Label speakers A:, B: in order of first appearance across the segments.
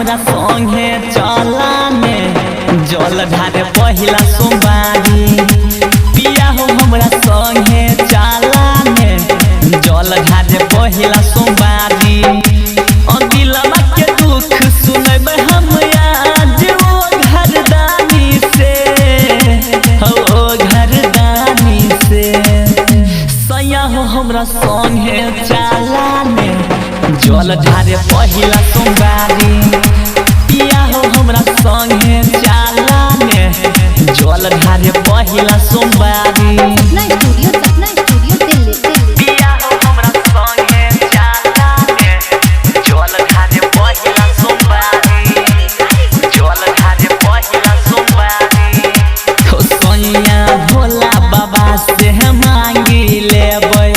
A: हमरा संगे चला में जल ढारे पहिला सोमवारी। पिया हो हमरा संगे चला में जल ढारे पहिला सोमवारी। दिलवा के दुख सुनबे हम आज ओ घरदानी से, ओ घरदानी से। सैया हो हमरा संगे चला में जल ढारे पहिला सोमवारी। पिया हो हमरा संगे चला में जल ढारे पहिला सोमवारी।
B: सपना स्टूडियो दिल्ली।
A: पिया हो हमरा संगे चला में जल ढारे पहिला सोमवारी। जल ढारे पहिला सोमवारी। हो सैया भोला बाबा से मांगी लेबै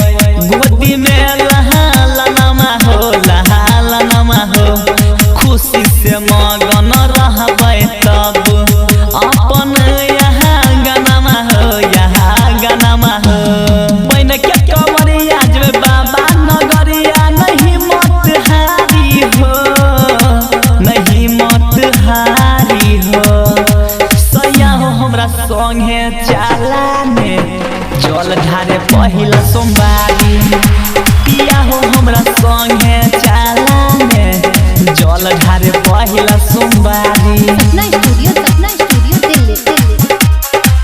A: गोदी में लहालनमा हो, खुशी से मगन रहबै तब अपन यहाँ गनमा हो। मैंने के कमरिया जब बाबा नगरिया नहीं मत हारी हो, नहीं मत हारी हो। सैया हो हमरा संगे चला में जल ढारे पहिला सोमवारी। पिया हो हमरा संगे चला में जल ढारे पहिला सोमवारी।
B: सपना स्टूडियो दिल्ली।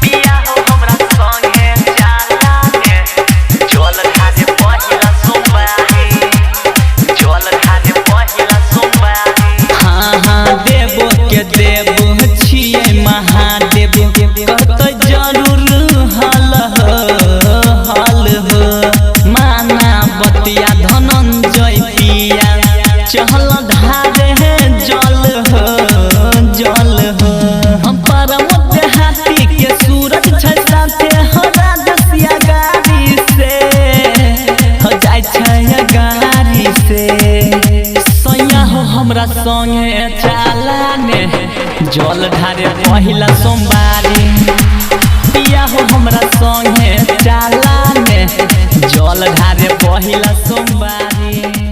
A: पिया हो हमरा संगे चला में जल ढारे पहिला सोमवारी। जल ढारे पहिला सोमवारी। हाँ देवो के देव छियै महादेव, कहतै जरूर हल हो। माना बतिया धनंजय पिया चहल ढारे जल हो। हम परम देहाती के सूरज छै साथे हो राजसिया गाड़ी से, हो जाय छै गाड़ी से। सैया हो हमरा संगे चला ने जल ढारे पहिला सोमवारी। पिया हो हमरा संगे चला ने जल ढारे पहिला सोमवारी।